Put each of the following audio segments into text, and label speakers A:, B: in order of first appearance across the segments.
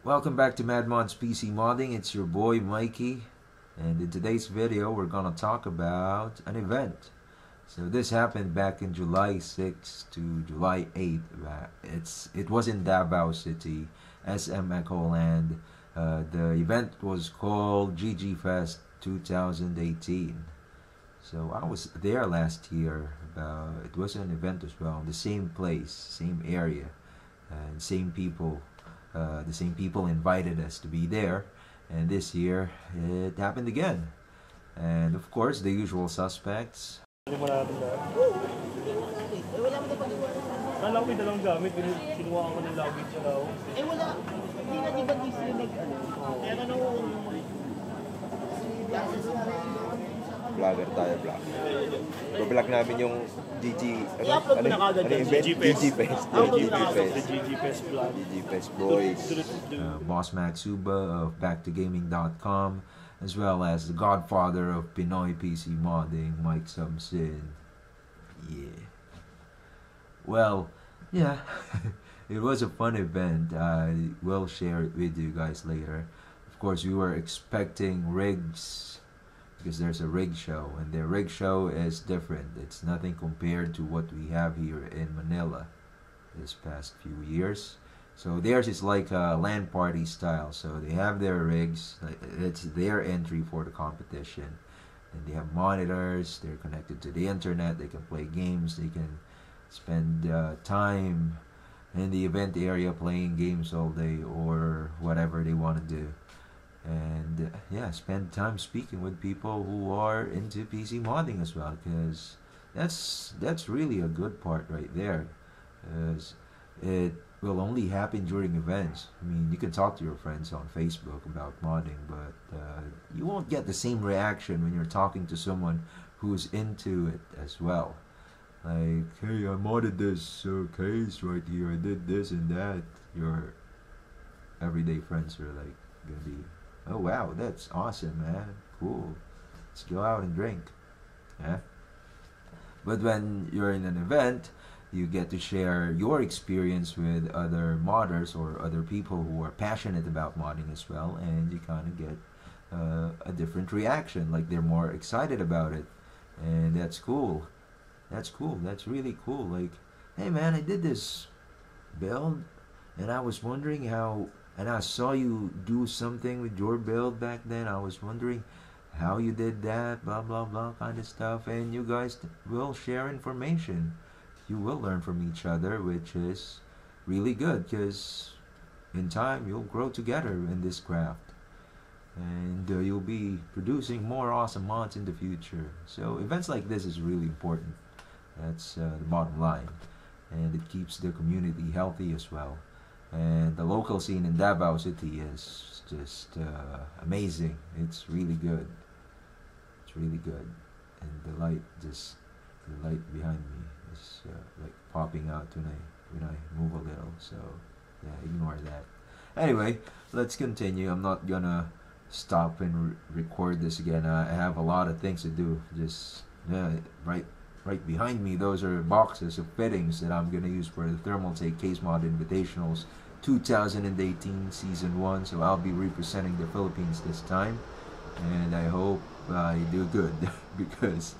A: Welcome back to MadMods PC Modding. It's your boy Mikey, and in today's video we're gonna talk about an event. So this happened back in July 6th to July 8th. It was in Davao City, SM Ecoland. The event was called GG Fest 2018. So I was there last year. It was an event as well, the same place, same area, and same people. The same people invited us to be there, and this year it happened again. And of course, the usual suspects.
B: Kala ko may dalang gamit, kinuha ko ng luggage sa tao.
C: Wala. Hindi na di ba di sila nag-ano? Kaya ano
D: Vlogger tayo, vlog. Vlog namin yung GG,
C: I-upload mo na kagad yan.
D: GG Fest.
B: GG Fest vlog.
D: GG Fest boys.
A: Boss Max Suba of BackToGaming.com, as well as the godfather of Pinoy PC Modding, Mike Samsin. Yeah. Well, yeah, it was a fun event. I will share it with you guys later. Of course, we were expecting rigs, because there's a rig show, and the rig show is different. It's nothing compared to what we have here in Manila this past few years. So theirs is like a LAN party style. So they have their rigs, it's their entry for the competition, and they have monitors, they're connected to the internet, they can play games, they can spend time in the event area playing games all day or whatever they want to do. And yeah, spend time speaking with people who are into PC modding as well, because that's really a good part right there, because it will only happen during events. I mean, you can talk to your friends on Facebook about modding, but you won't get the same reaction when you're talking to someone who's into it as well. Like, hey, I modded this case right here, I did this and that. Your everyday friends are like gonna be, oh wow, that's awesome, man, cool, let's go out and drink. Yeah. But when you're in an event, you get to share your experience with other modders or other people who are passionate about modding as well, and you kind of get a different reaction, like they're more excited about it, and that's cool. That's cool. That's really cool. Like, hey man, I did this build, and I was wondering how. And I saw you do something with your build back then. I was wondering how you did that, blah, blah, blah, kind of stuff. And you guys will share information. You will learn from each other, which is really good, because in time, you'll grow together in this craft. And you'll be producing more awesome mods in the future. So events like this is really important. That's the bottom line. And it keeps the community healthy as well. And the local scene in Davao City is just amazing. It's really good. It's really good. And the light behind me is like popping out when I move a little. So yeah, ignore that. Anyway, let's continue. I'm not gonna stop and record this again. I have a lot of things to do. Just right behind me, those are boxes of fittings that I'm gonna use for the Thermal Take Case Mod Invitationals 2018 Season 1. So I'll be representing the Philippines this time, and I hope I do good because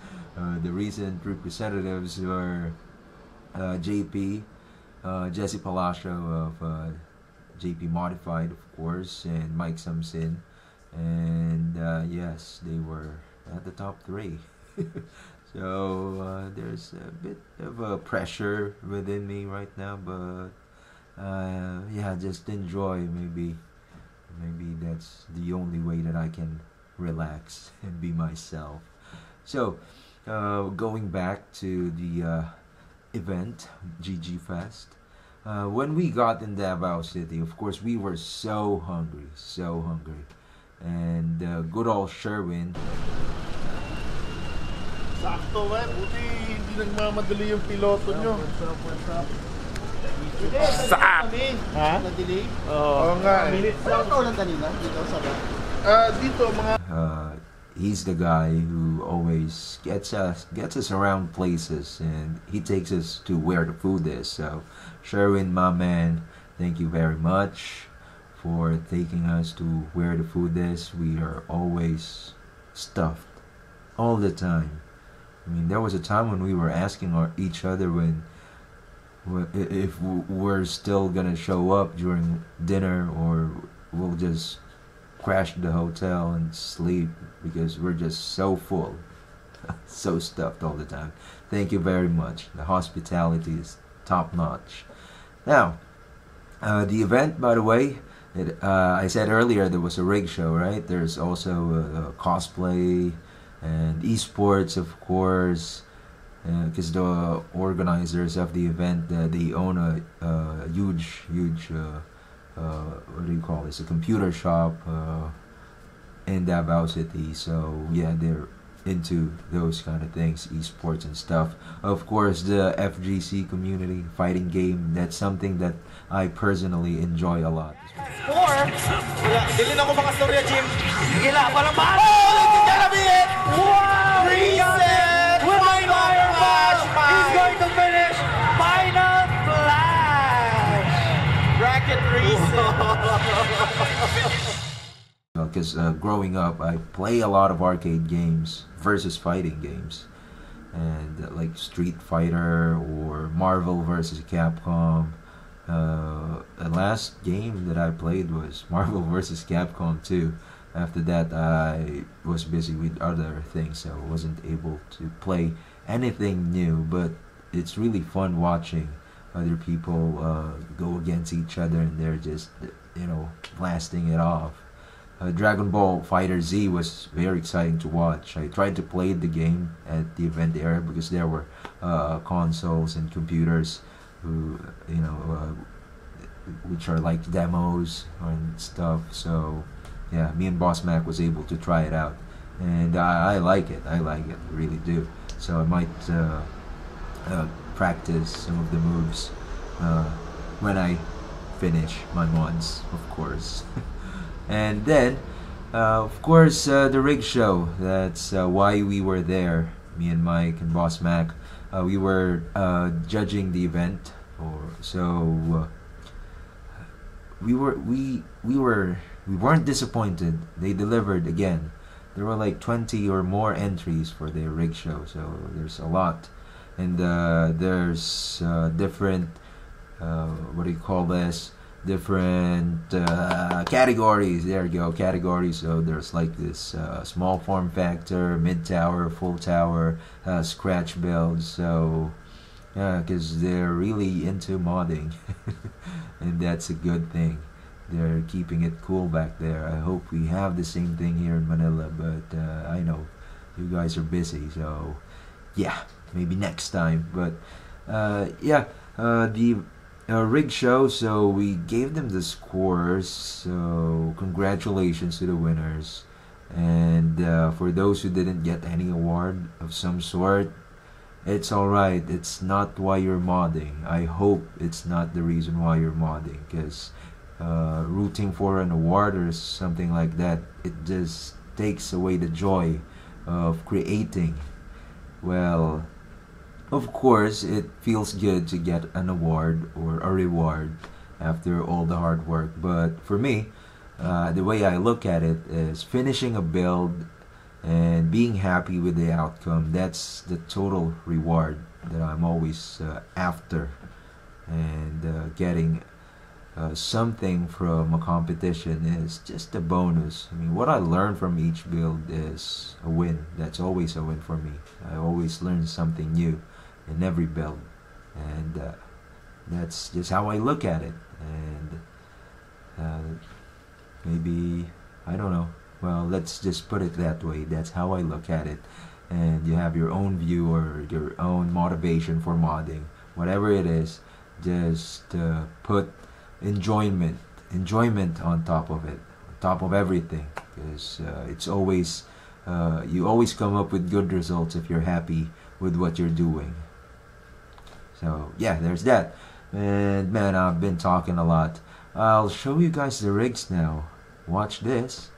A: the recent representatives were JP, Jesse Palacio of JP Modified, of course, and Mike Samsin, and yes, they were at the top 3. So there's a bit of pressure within me right now, but yeah, just enjoy. Maybe that's the only way that I can relax and be myself. So going back to the event, GG Fest, when we got in Davao City, of course we were so hungry, and good old Sherwin.
E: Sakto man, buti hindi nagmamadali yung piloto nyo.
C: Sap!
E: Ha?
C: Na-delay?
E: Oo nga eh.
C: Wala ito lang kanina dito sa ba?
E: Dito mga...
A: He's the guy who always gets us around places, and he takes us to where the food is. So Sherwin, my man, thank you very much for taking us to where the food is. We are always stuffed all the time. I mean, there was a time when we were asking each other if we're still gonna show up during dinner, or we'll just crash the hotel and sleep because we're just so full. So stuffed all the time. Thank you very much. The hospitality is top notch. Now, the event, by the way, I said earlier there was a rig show, right? There's also cosplay and esports, of course, because the organizers of the event, they own a huge what do you call this? A computer shop in Davao City. So yeah, they're into those kind of things, esports and stuff. Of course, the FGC community, fighting game, that's something that I personally enjoy a lot.
F: Wala, dili na ko makastorya, Jim. Sige na, parang mahal! Oh, nagkikalabihin! Wow! Reset! With my fire match! He's going to finish Final Flash! Bracket reset!
A: Because growing up, I play a lot of arcade games versus fighting games, and like Street Fighter or Marvel versus Capcom. The last game that I played was Marvel vs. Capcom 2. After that, I was busy with other things, so I wasn't able to play anything new. But it's really fun watching other people go against each other, and they're just, blasting it off. Dragon Ball Fighter Z was very exciting to watch. I tried to play the game at the event area because there were consoles and computers who, which are like demos and stuff. So yeah, me and Boss Mac was able to try it out, and I like it. I really do. So I might practice some of the moves when I finish my mods, of course. And then, of course, the rig show. That's why we were there. Me and Mike and Boss Mac. We were judging the event, we weren't disappointed. They delivered again. There were like 20 or more entries for their rig show, so there's a lot. And there's different what do you call this? Different categories. There you go, categories. So there's like this small form factor, mid tower, full tower, scratch builds. So yeah, because they're really into modding, and that's a good thing. They're keeping it cool back there. I hope we have the same thing here in Manila, but I know you guys are busy, so yeah, maybe next time. But the rig show, so we gave them the scores, so congratulations to the winners. And for those who didn't get any award of some sort, it's alright. It's not why you're modding. I hope it's not the reason why you're modding, because rooting for an award or something like that, it just takes away the joy of creating. Well, of course, it feels good to get an award or a reward after all the hard work. But for me, the way I look at it is finishing a build and being happy with the outcome. That's the total reward that I'm always after. And getting something from a competition is just a bonus. I mean, what I learn from each build is a win. That's always a win for me. I always learn something new in every build, and that's just how I look at it. And maybe, I don't know, well, let's just put it that way. That's how I look at it. And you have your own view or your own motivation for modding, whatever it is. Just put enjoyment on top of it, on top of everything, because it's always you always come up with good results if you're happy with what you're doing. So yeah, there's that. And man, I've been talking a lot. I'll show you guys the rigs now. Watch this.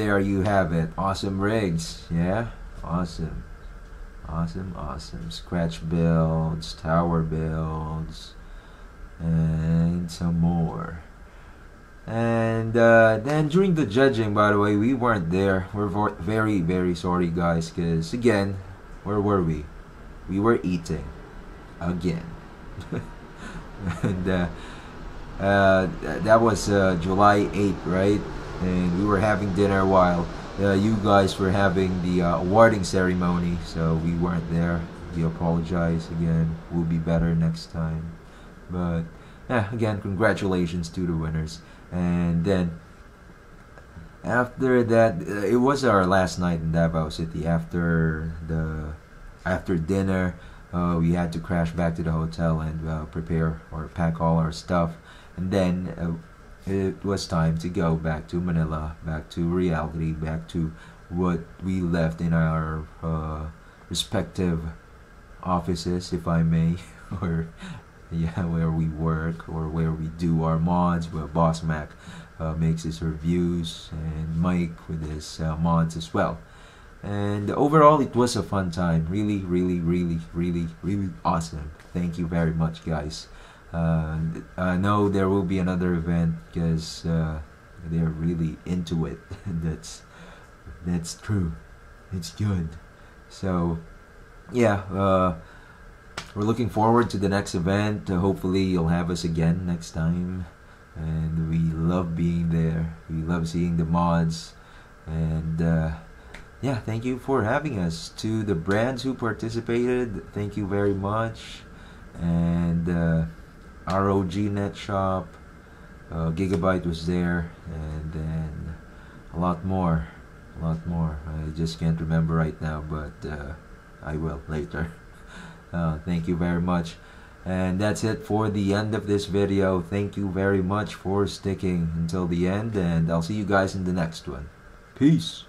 A: there you have it. Awesome rigs. Yeah, awesome. Awesome. Scratch builds, tower builds, and some more. And then during the judging, by the way, we weren't there. We're very, very sorry, guys, because again, where were we? We were eating again. And that was July 8th, right? And we were having dinner while you guys were having the awarding ceremony, so we weren't there. We apologize again. We'll be better next time. But yeah, again, congratulations to the winners. And then after that, it was our last night in Davao City. After dinner, we had to crash back to the hotel and prepare or pack all our stuff. And then it was time to go back to Manila, back to reality, back to what we left in our respective offices, if I may, or yeah, where we work or where we do our mods, where Boss Mac makes his reviews, and Mike with his mods as well. And overall, it was a fun time. Really awesome. Thank you very much, guys. I know there will be another event because they're really into it. That's true. It's good. So yeah, we're looking forward to the next event. Hopefully you'll have us again next time. And we love being there. We love seeing the mods. And yeah, thank you for having us. To the brands who participated, thank you very much. And ROG Net Shop, Gigabyte was there, and then a lot more. I just can't remember right now, but I will later. Thank you very much. And that's it for the end of this video. Thank you very much for sticking until the end, and I'll see you guys in the next one. Peace.